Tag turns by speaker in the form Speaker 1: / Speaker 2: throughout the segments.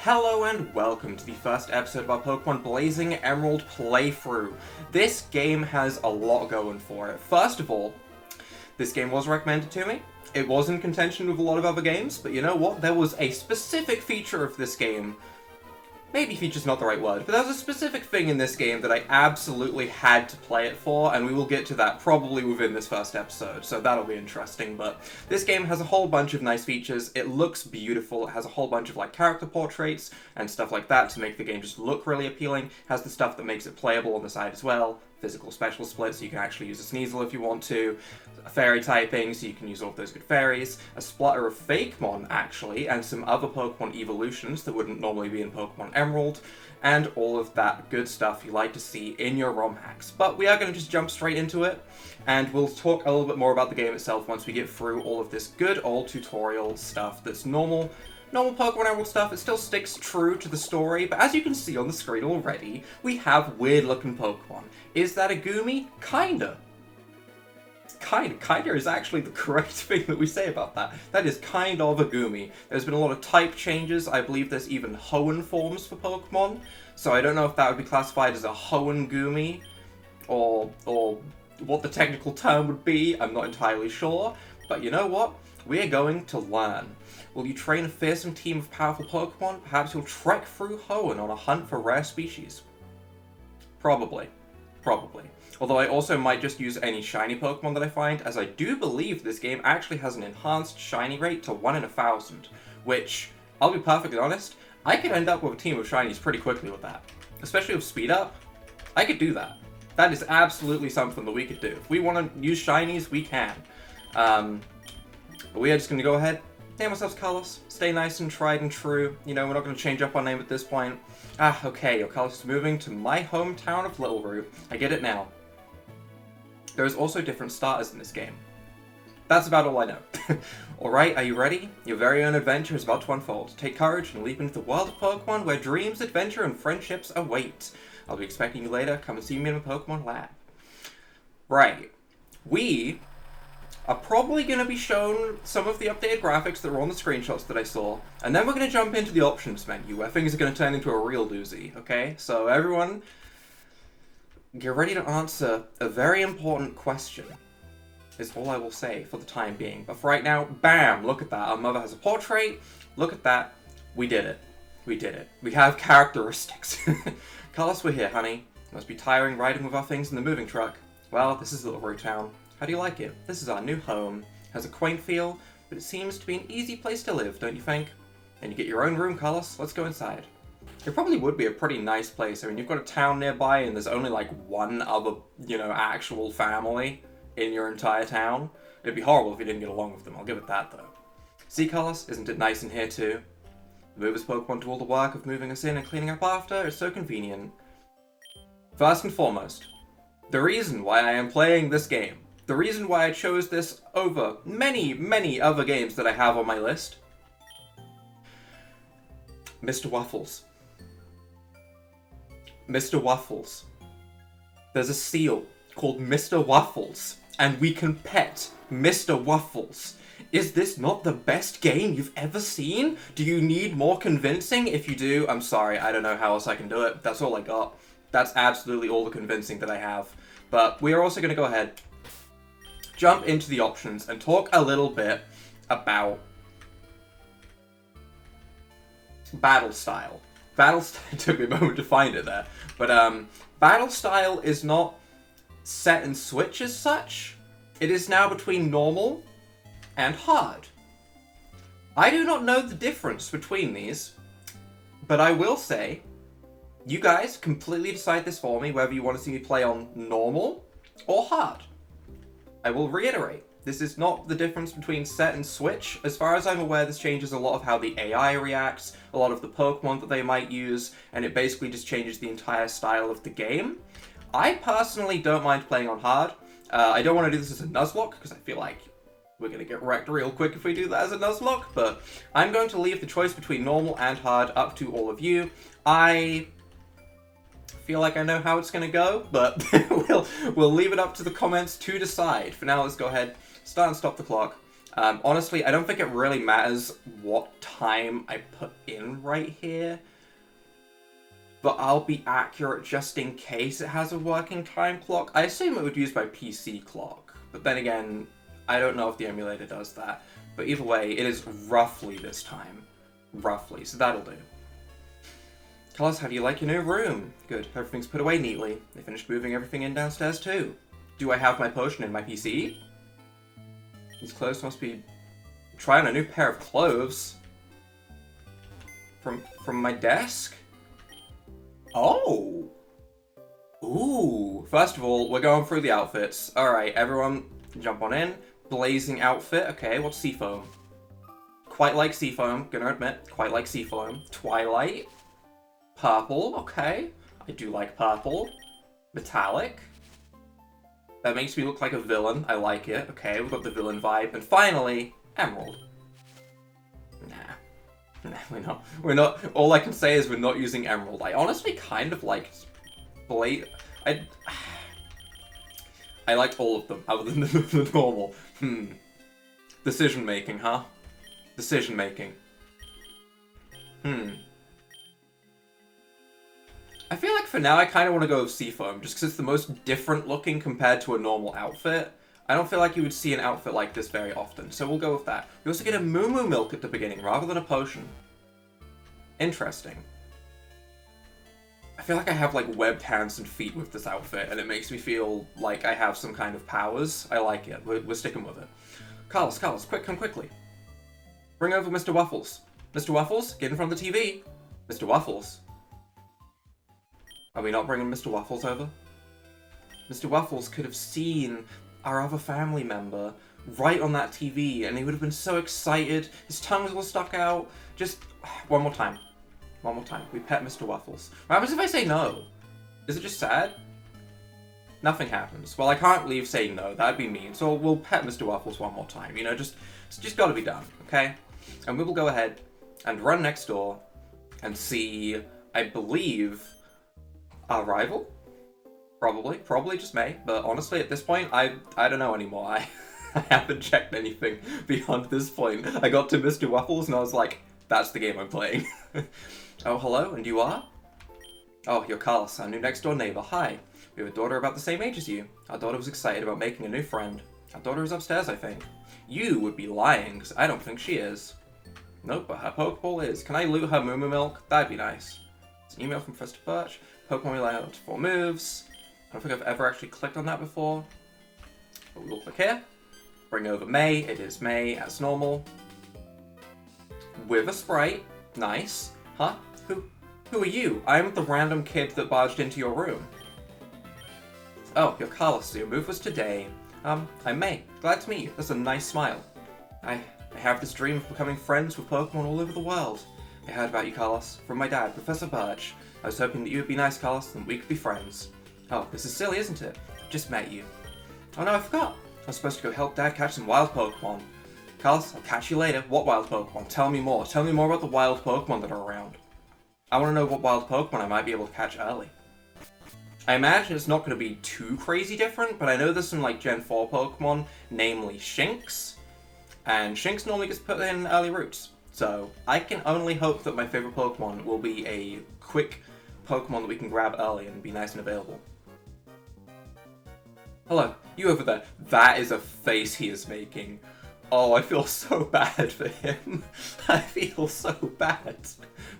Speaker 1: Hello and welcome to the first episode of our Pokemon Blazing Emerald playthrough. This game has a lot going for it. First of all, this game was recommended to me. It was in contention with a lot of other games, but you know what? There was a specific feature of this game. Maybe feature's not the right word, but there was a specific thing in this game that I absolutely had to play it for, and we will get to that probably within this first episode, so that'll be interesting. But this game has a whole bunch of nice features. It looks beautiful. It has a whole bunch of character portraits and stuff like that to make the game just look really appealing. It has the stuff that makes it playable on the side as well. Physical special split, so you can actually use a Sneasel if you want to. Fairy typing, so you can use all of those good fairies. A splutter of Fakemon, actually, and some other Pokemon evolutions that wouldn't normally be in Pokemon Emerald. And all of that good stuff you like to see in your ROM hacks. But we are going to just jump straight into it, and we'll talk a little bit more about the game itself once we get through all of this good old tutorial stuff that's normal Pokemon Emerald stuff. It still sticks true to the story, but as you can see on the screen already, we have weird-looking Pokemon. Is that a Goomy? Kinda. Kinda is actually the correct thing that we say about that. That is kind of a Goomy. There's been a lot of type changes. I believe there's even Hoenn forms for Pokemon, so I don't know if that would be classified as a Hoenn Goomy, or what the technical term would be. I'm not entirely sure, but you know what? We are going to learn. Will you train a fearsome team of powerful Pokemon? Perhaps you'll trek through Hoenn on a hunt for rare species. Probably. Although I also might just use any shiny Pokemon that I find, as I do believe this game actually has an enhanced shiny rate to 1 in 1,000, which, I'll be perfectly honest, I could end up with a team of shinies pretty quickly with that. Especially with speed up, I could do that. That is absolutely something that we could do. If we want to use shinies, we can. But we are just going to go ahead, name ourselves Carlos, stay nice and tried and true. You know, we're not going to change up our name at this point. Okay, your Carlos is moving to my hometown of Little Root. I get it now. There's also different starters in this game. That's about all I know. Alright, are you ready? Your very own adventure is about to unfold. Take courage and leap into the world of Pokemon where dreams, adventure, and friendships await. I'll be expecting you later. Come and see me in the Pokemon lab. Right. We are probably going to be shown some of the updated graphics that were on the screenshots that I saw, and then we're going to jump into the options menu where things are going to turn into a real doozy, okay? So everyone, get ready to answer a very important question, is all I will say for the time being. But for right now, bam, look at that. Our mother has a portrait. Look at that. We did it. We did it. We have characteristics. Carlos, we're here, honey. Must be tiring riding with our things in the moving truck. Well, this is Little Root Town. How do you like it? This is our new home. Has a quaint feel, but it seems to be an easy place to live, don't you think? And you get your own room, Carlos. Let's go inside. It probably would be a pretty nice place. I mean, you've got a town nearby and there's only one other, actual family in your entire town. It'd be horrible if you didn't get along with them. I'll give it that, though. See, Carlos? Isn't it nice in here, too? The movers Pokemon do all the work of moving us in and cleaning up after. It's so convenient. First and foremost, the reason why I am playing this game, the reason why I chose this over many other games that I have on my list, Mr. Waffles. Mr. Waffles. There's a seal called Mr. Waffles, and we can pet Mr. Waffles. Is this not the best game you've ever seen? Do you need more convincing? If you do, I'm sorry, I don't know how else I can do it. That's all I got. That's absolutely all the convincing that I have. But we are also going to go ahead, jump into the options, and talk a little bit about battle style. It took me a moment to find it there. But battle style is not set and switch as such. It is now between normal and hard. I do not know the difference between these, but I will say, you guys completely decide this for me, whether you want to see me play on normal or hard. I will reiterate, this is not the difference between set and switch. As far as I'm aware, this changes a lot of how the AI reacts, a lot of the Pokemon that they might use, and it basically just changes the entire style of the game. I personally don't mind playing on hard. I don't want to do this as a Nuzlocke, because I feel like we're going to get wrecked real quick if we do that as a Nuzlocke, but I'm going to leave the choice between normal and hard up to all of you. I feel like I know how it's going to go, but we'll leave it up to the comments to decide. For now, let's go ahead, start and stop the clock. Honestly, I don't think it really matters what time I put in right here, but I'll be accurate just in case it has a working time clock. I assume it would use my PC clock, but then again, I don't know if the emulator does that. But either way, it is roughly this time. Roughly, so that'll do. Carlos, how do you like your new room? Good, everything's put away neatly. They finished moving everything in downstairs too. Do I have my potion in my PC? These clothes must be... Trying a new pair of clothes. From my desk? Oh! Ooh! First of all, we're going through the outfits. Alright, everyone, jump on in. Blazing outfit. Okay, what's Seafoam? Quite like Seafoam, gonna admit. Quite like Seafoam. Twilight. Purple, okay. I do like purple. Metallic. That makes me look like a villain. I like it. Okay, we've got the villain vibe. And finally, Emerald. Nah, we're not. All I can say is we're not using Emerald. I honestly kind of liked Blade. I liked all of them, other than the normal. Decision making, huh? Decision making. I feel like for now I kind of want to go with Seafoam, just because it's the most different looking compared to a normal outfit. I don't feel like you would see an outfit like this very often, so we'll go with that. We also get a Moo Moo Milk at the beginning, rather than a potion. Interesting. I feel like I have, like, webbed hands and feet with this outfit, and it makes me feel like I have some kind of powers. I like it. We're sticking with it. Carlos, quick, come quickly. Bring over Mr. Waffles. Mr. Waffles, get in front of the TV. Mr. Waffles. Are we not bringing Mr. Waffles over? Mr. Waffles could have seen our other family member right on that TV, and he would have been so excited. His tongue's all stuck out. Just one more time. One more time. We pet Mr. Waffles. What happens if I say no? Is it just sad? Nothing happens. Well, I can't leave saying no. That'd be mean. So we'll pet Mr. Waffles one more time. You know, it's just gotta be done, okay? And we will go ahead and run next door and see, I believe, our rival? Probably just May, but honestly at this point, I don't know anymore. I haven't checked anything beyond this point. I got to Mr. Waffles and I was like, that's the game I'm playing. Oh, hello, and you are? Oh, you're Carlos, our new next door neighbor. Hi. We have a daughter about the same age as you. Our daughter was excited about making a new friend. Our daughter is upstairs, I think. You would be lying, because I don't think she is. Nope, but her Pokeball is. Can I loot her Moo Moo Milk? That'd be nice. It's an email from Professor Birch. Pokemon rely on 4 moves. I don't think I've ever actually clicked on that before. But we will click here. Bring over May. It is May, as normal. With a Sprite. Nice. Huh? Who are you? I'm the random kid that barged into your room. Oh, you're Carlos, so your move was today. I'm May. Glad to meet you. That's a nice smile. I have this dream of becoming friends with Pokemon all over the world. I heard about you, Carlos, from my dad, Professor Birch. I was hoping that you would be nice, Carlos, and we could be friends. Oh, this is silly, isn't it? Just met you. Oh no, I forgot. I was supposed to go help Dad catch some wild Pokemon. Carlos, I'll catch you later. What wild Pokemon? Tell me more. Tell me more about the wild Pokemon that are around. I want to know what wild Pokemon I might be able to catch early. I imagine it's not going to be too crazy different, but I know there's some like Gen 4 Pokemon, namely Shinx. And Shinx normally gets put in early routes. So I can only hope that my favorite Pokemon will be a quick Pokemon that we can grab early and be nice and available. Hello, you over there. That is a face he is making. Oh, I feel so bad for him. I feel so bad.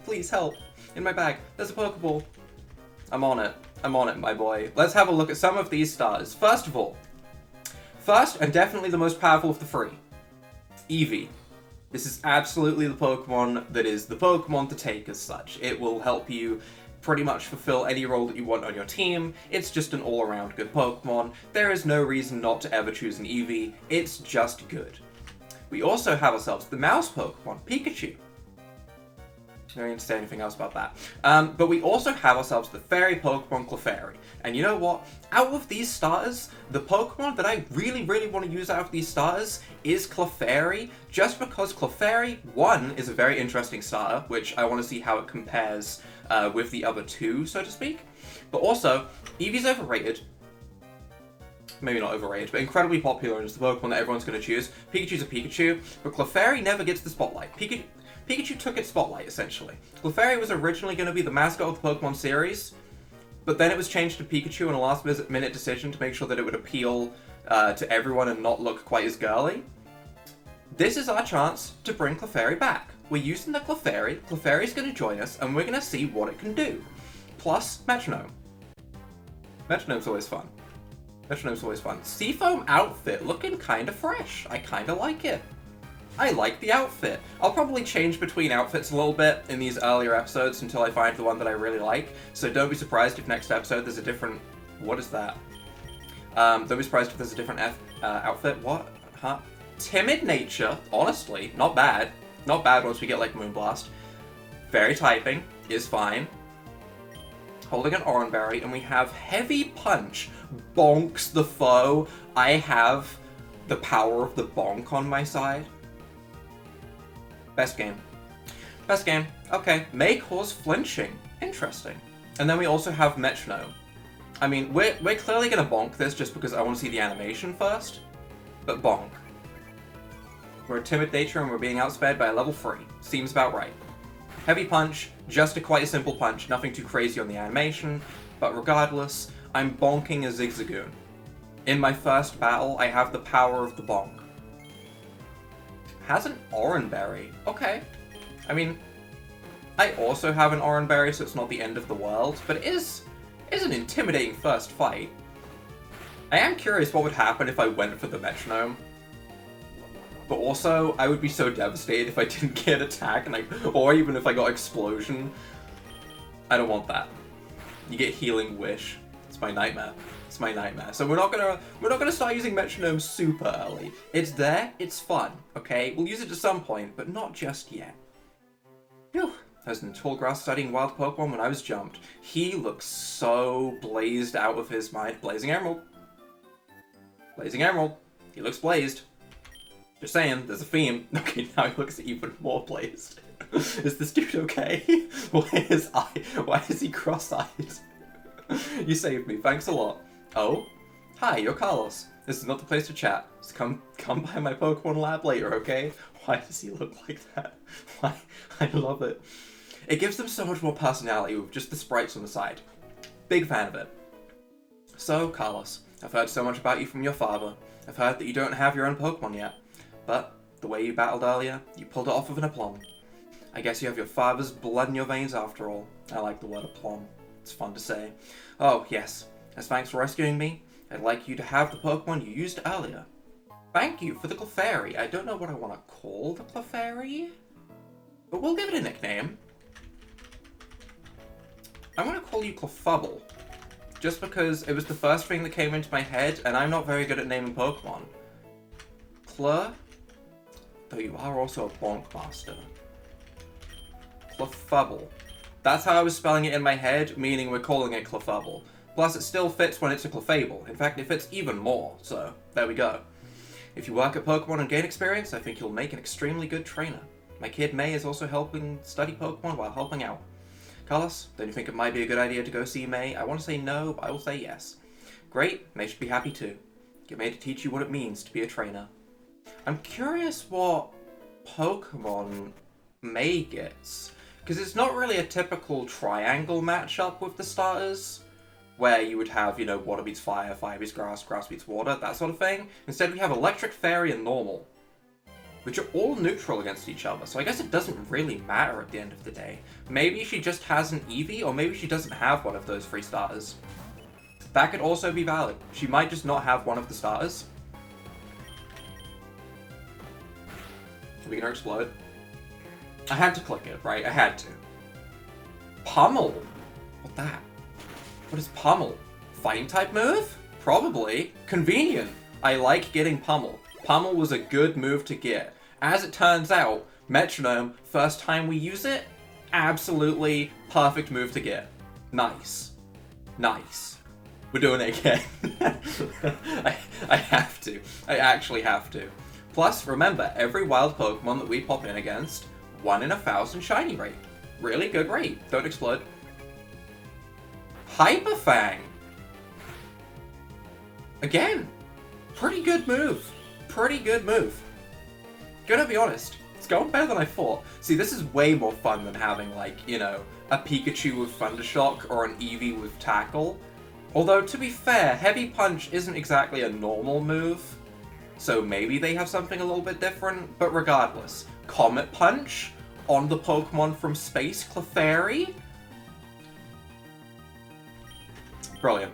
Speaker 1: Please help. In my bag, there's a Pokeball. I'm on it, my boy. Let's have a look at some of these starters. First of all, first and definitely the most powerful of the 3, Evie. This is absolutely the Pokemon that is the Pokemon to take as such. It will help you pretty much fulfill any role that you want on your team. It's just an all-around good Pokemon. There is no reason not to ever choose an Evie. It's just good. We also have ourselves the mouse Pokemon, Pikachu. I don't need to say anything else about that. But we also have ourselves the fairy Pokemon Clefairy. And you know what? Out of these starters, the Pokemon that I really want to use out of these starters is Clefairy, just because Clefairy, 1, is a very interesting starter, which I want to see how it compares with the other 2, so to speak. But also, Eevee's overrated. maybe not overrated, but incredibly popular and is the Pokemon that everyone's going to choose. Pikachu's a Pikachu, but Clefairy never gets the spotlight. Pikachu took its spotlight, essentially. Clefairy was originally going to be the mascot of the Pokemon series, but then it was changed to Pikachu in a last-minute decision to make sure that it would appeal to everyone and not look quite as girly. This is our chance to bring Clefairy back. We're using the Clefairy. Clefairy's going to join us, and we're going to see what it can do. Plus, Metronome. Metronome's always fun. Metronome's always fun. Seafoam outfit looking kind of fresh. I kind of like it. I like the outfit. I'll probably change between outfits a little bit in these earlier episodes until I find the one that I really like. So don't be surprised if next episode there's a different... What is that? Don't be surprised if there's a different outfit. What? Huh? Timid nature. Honestly, not bad. Not bad once we get like Moonblast. Fairy typing is fine. Holding an Oranberry, and we have Heavy Punch. Bonks the foe. I have the power of the Bonk on my side. Best game. Best game. Okay. May cause flinching. Interesting. And then we also have Metronome. I mean, we're clearly going to bonk this just because I want to see the animation first. But bonk. We're a timid nature and we're being outsped by a level 3. Seems about right. Heavy Punch, just quite a simple punch, nothing too crazy on the animation. But regardless, I'm bonking a Zigzagoon. In my first battle, I have the power of the bonk. Has an Oranberry. Okay. I mean, I also have an Oranberry, so it's not the end of the world, but it is an intimidating first fight. I am curious what would happen if I went for the Metronome. But also, I would be so devastated if I didn't get attack, or even if I got Explosion. I don't want that. You get Healing Wish. It's my nightmare. It's my nightmare. So we're not gonna start using Metronome super early. It's there, it's fun, okay? We'll use it at some point, but not just yet. Phew. I was in tall grass studying wild Pokemon when I was jumped. He looks so blazed out of his mind. Blazing Emerald. Blazing Emerald. He looks blazed. Just saying, there's a theme. Okay, now he looks even more blazed. Is this dude okay? Why is he cross-eyed? You saved me, thanks a lot. Oh? Hi, you're Carlos. This is not the place to chat. So come by my Pokemon lab later, okay? Why does he look like that? Why? I love it. It gives them so much more personality with just the sprites on the side. Big fan of it. So, Carlos, I've heard so much about you from your father. I've heard that you don't have your own Pokemon yet. But, the way you battled earlier, you pulled it off with an aplomb. I guess you have your father's blood in your veins after all. I like the word aplomb. It's fun to say. Oh, yes. As thanks for rescuing me, I'd like you to have the Pokemon you used earlier. Thank you for the Clefairy. I don't know what I want to call the Clefairy, but we'll give it a nickname. I'm going to call you Clefubble, just because it was the first thing that came into my head, and I'm not very good at naming Pokemon. Though you are also a Bonk master. Clefubble. That's how I was spelling it in my head, meaning we're calling it Clefubble. Plus, it still fits when it's a Clefable. In fact, it fits even more, so there we go. If you work at Pokemon and gain experience, I think you'll make an extremely good trainer. My kid May is also helping study Pokemon while helping out. Carlos, don't you think it might be a good idea to go see May? I want to say no, but I will say yes. Great, May should be happy too. Get May to teach you what it means to be a trainer. I'm curious what Pokemon May gets, because it's not really a typical triangle matchup with the starters, where you would have, you know, water beats fire, fire beats grass, grass beats water, that sort of thing. Instead we have electric, fairy, and normal, which are all neutral against each other, so I guess it doesn't really matter at the end of the day. Maybe she just has an Evie, or maybe she doesn't have one of those 3 starters. That could also be valid. She might just not have one of the starters. Are we gonna explode? I had to click it, right? I had to. Pummel? What that? What is Pummel? Fighting type move? Probably. Convenient. I like getting Pummel. Pummel was a good move to get. As it turns out, Metronome, first time we use it, absolutely perfect move to get. Nice. Nice. We're doing it again. I have to. I actually have to. Plus, remember, every wild Pokemon that we pop in against, 1 in 1,000 shiny rate. Really good rate. Don't explode. Hyper Fang. Again, pretty good move. Pretty good move. Gonna be honest, it's going better than I thought. See, this is way more fun than having, like, you know, a Pikachu with Thundershock or an Eevee with Tackle. Although, to be fair, Heavy Punch isn't exactly a normal move, so maybe they have something a little bit different, but regardless. Comet Punch on the Pokemon from Space, Clefairy? Brilliant.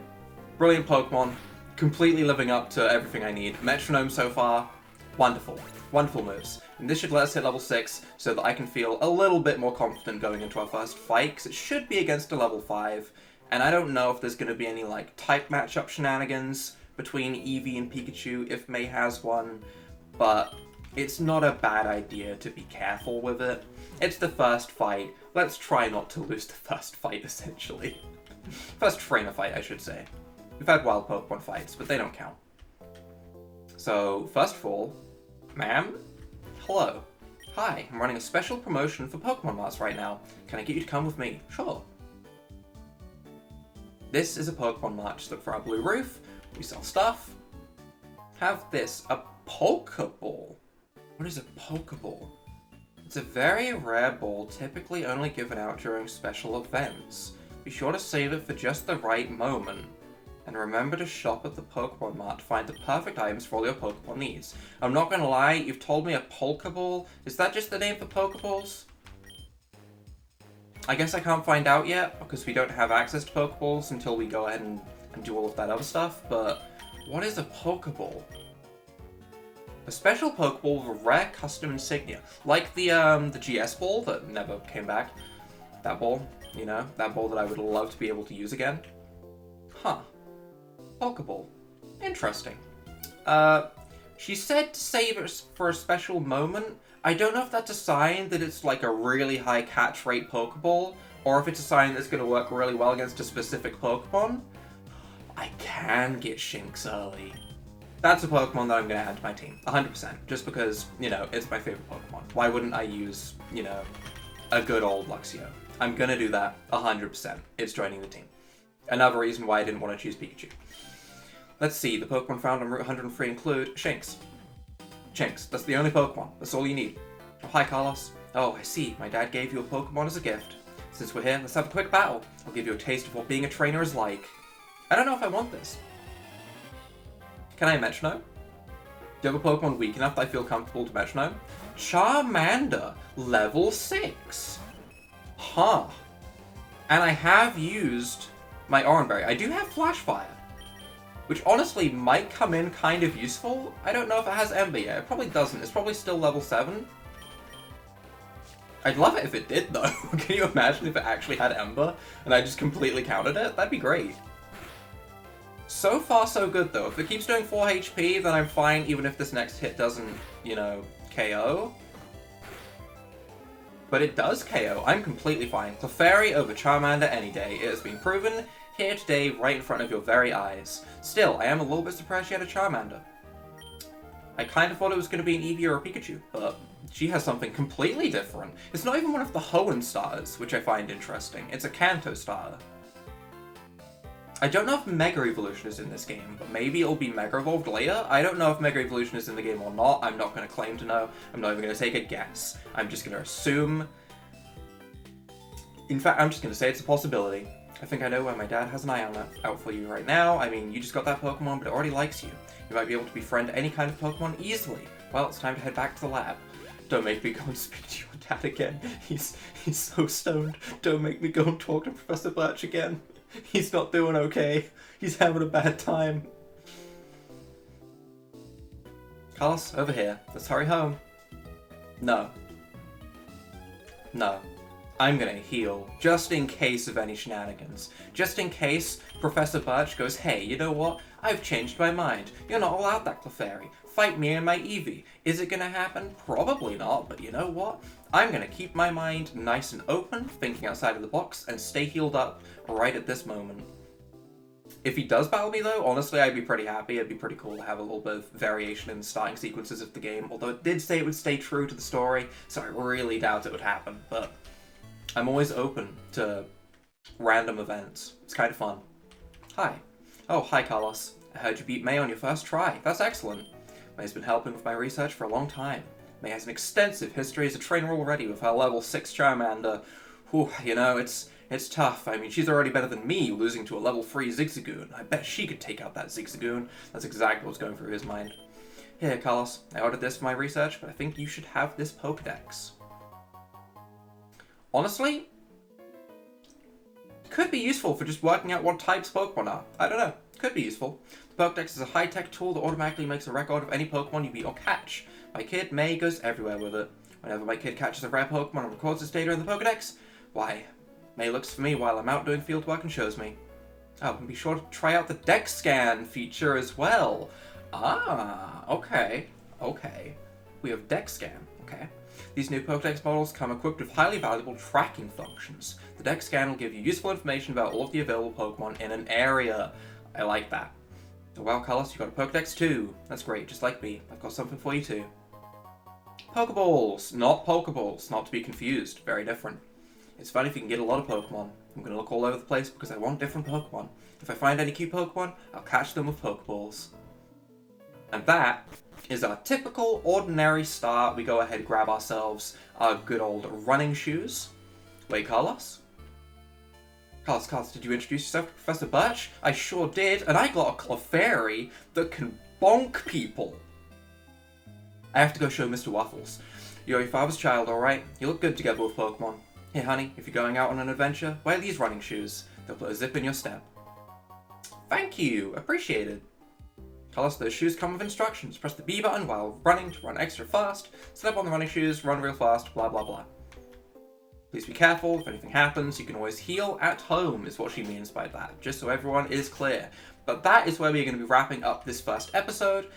Speaker 1: Brilliant Pokemon, completely living up to everything I need. Metronome so far, wonderful. Wonderful moves. And this should let us hit level 6, so that I can feel a little bit more confident going into our first fight, because it should be against a level 5, and I don't know if there's going to be any, like, type matchup shenanigans between Eevee and Pikachu, if May has one, but it's not a bad idea to be careful with it. It's the first fight. Let's try not to lose the first fight, essentially. First trainer fight, I should say. We've had wild Pokemon fights, but they don't count. So, first of all, ma'am? Hello. Hi, I'm running a special promotion for Pokemon Marts right now. Can I get you to come with me? Sure. This is a Pokemon Mart. Just look for our blue roof. We sell stuff. Have this. A Pokeball. What is a Pokeball? It's a very rare ball, typically only given out during special events. Be sure to save it for just the right moment. And remember to shop at the Pokemon Mart to find the perfect items for all your Pokemon needs. I'm not gonna lie, you've told me a Pokeball. Is that just the name for Pokeballs? I guess I can't find out yet, because we don't have access to Pokeballs until we go ahead and do all of that other stuff, but what is a Pokeball? A special Pokeball with a rare custom insignia. Like the GS ball that never came back. That ball, you know, that ball that I would love to be able to use again. Huh. Pokeball. Interesting. She said to save it for a special moment. I don't know if that's a sign that it's like a really high catch rate Pokeball, or if it's a sign that's going to work really well against a specific Pokemon. I can get Shinx early. That's a Pokemon that I'm going to add to my team, 100%, just because, you know, it's my favorite Pokemon. Why wouldn't I use, you know, a good old Luxio? I'm going to do that, 100%. It's joining the team. Another reason why I didn't want to choose Pikachu. Let's see, the Pokemon found on Route 103 include Shinx. Shinx, that's the only Pokemon. That's all you need. Oh, hi, Carlos. Oh, I see. My dad gave you a Pokemon as a gift. Since we're here, let's have a quick battle. I'll give you a taste of what being a trainer is like. I don't know if I want this. Can I Metronome? Do you have a Pokemon weak enough that I feel comfortable to Metronome? Charmander, level 6. Huh. And I have used my Oranberry. I do have Flashfire, which honestly might come in kind of useful. I don't know if it has Ember yet. It probably doesn't. It's probably still level 7. I'd love it if it did, though. Can you imagine if it actually had Ember and I just completely countered it? That'd be great. So far, so good, though. If it keeps doing 4 HP, then I'm fine, even if this next hit doesn't, you know, KO. But it does KO. I'm completely fine. Clefairy over Charmander any day. It has been proven here today, right in front of your very eyes. Still, I am a little bit surprised she had a Charmander. I kind of thought it was going to be an Evie or a Pikachu, but she has something completely different. It's not even one of the Hoenn starters, which I find interesting. It's a Kanto starter. I don't know if Mega Evolution is in this game, but maybe it'll be Mega Evolved later. I don't know if Mega Evolution is in the game or not. I'm not going to claim to know. I'm not even going to take a guess. I'm just going to assume. In fact, I'm just going to say it's a possibility. I think I know where my dad has an eye on out for you right now. I mean, you just got that Pokemon, but it already likes you. You might be able to befriend any kind of Pokemon easily. Well, it's time to head back to the lab. Don't make me go and speak to your dad again. He's so stoned. Don't make me go and talk to Professor Birch again. He's not doing okay. He's having a bad time. Carlos, over here. Let's hurry home. No. No. I'm gonna heal, just in case of any shenanigans. Just in case Professor Birch goes, hey, you know what? I've changed my mind. You're not allowed that Clefairy. Fight me and my Evie. Is it gonna happen? Probably not, but you know what? I'm gonna keep my mind nice and open, thinking outside of the box, and stay healed up right at this moment. If he does battle me though, honestly, I'd be pretty happy. It'd be pretty cool to have a little bit of variation in the starting sequences of the game, although it did say it would stay true to the story, so I really doubt it would happen, but I'm always open to random events. It's kind of fun. Hi. Oh, hi, Carlos. I heard you beat May on your first try. That's excellent. May's been helping with my research for a long time. May has an extensive history as a trainer already with her level 6 Charmander. Whew, you know, it's tough. I mean, she's already better than me, losing to a level 3 Zigzagoon. I bet she could take out that Zigzagoon. That's exactly what's going through his mind. Here, Carlos, I ordered this for my research, but I think you should have this Pokedex. Honestly, could be useful for just working out what types Pokemon are. I don't know. Could be useful. The Pokedex is a high-tech tool that automatically makes a record of any Pokemon you beat or catch. My kid, May, goes everywhere with it. Whenever my kid catches a rare Pokemon and records its data in the Pokedex, why, May looks for me while I'm out doing field work and shows me. Oh, and be sure to try out the Dex Scan feature as well. Ah, okay. We have Dex Scan, okay. These new Pokedex models come equipped with highly valuable tracking functions. The Dex Scan will give you useful information about all of the available Pokemon in an area. I like that. So, well, Carlos, you got a Pokedex too. That's great, just like me. I've got something for you too. Pokeballs, not Pokeballs, not to be confused. Very different. It's fun if you can get a lot of Pokemon. I'm going to look all over the place because I want different Pokemon. If I find any cute Pokemon, I'll catch them with Pokeballs. And that is our typical, ordinary start. We go ahead, grab ourselves our good old running shoes. Wait, Carlos? Carlos, did you introduce yourself to Professor Birch? I sure did, and I got a Clefairy that can bonk people. I have to go show Mr. Waffles. You're your father's child, alright? You look good together with Pokemon. Here, honey, if you're going out on an adventure, wear these running shoes. They'll put a zip in your step. Thank you, appreciated. Carlos, those shoes come with instructions. Press the B button while running to run extra fast. Step on the running shoes, run real fast, blah blah blah. Please be careful, if anything happens, you can always heal at home, is what she means by that, just so everyone is clear. But that is where we are going to be wrapping up this first episode.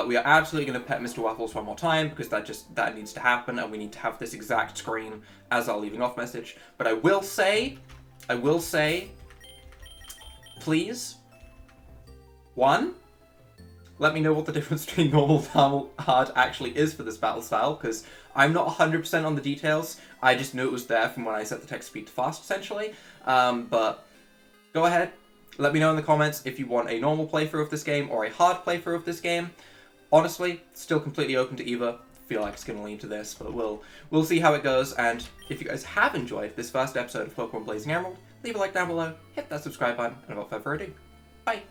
Speaker 1: We are absolutely going to pet Mr. Waffles one more time, because that needs to happen, and we need to have this exact screen as our leaving off message. But I will say, please, 1, let me know what the difference between normal and hard actually is for this battle style, because I'm not 100% on the details. I just knew it was there from when I set the text speed to fast, essentially. But go ahead, let me know in the comments if you want a normal playthrough of this game or a hard playthrough of this game. Honestly, still completely open to either. I feel like it's going to lean to this, but we'll see how it goes. And if you guys have enjoyed this first episode of Pokemon Blazing Emerald, leave a like down below, hit that subscribe button, and without further ado, bye!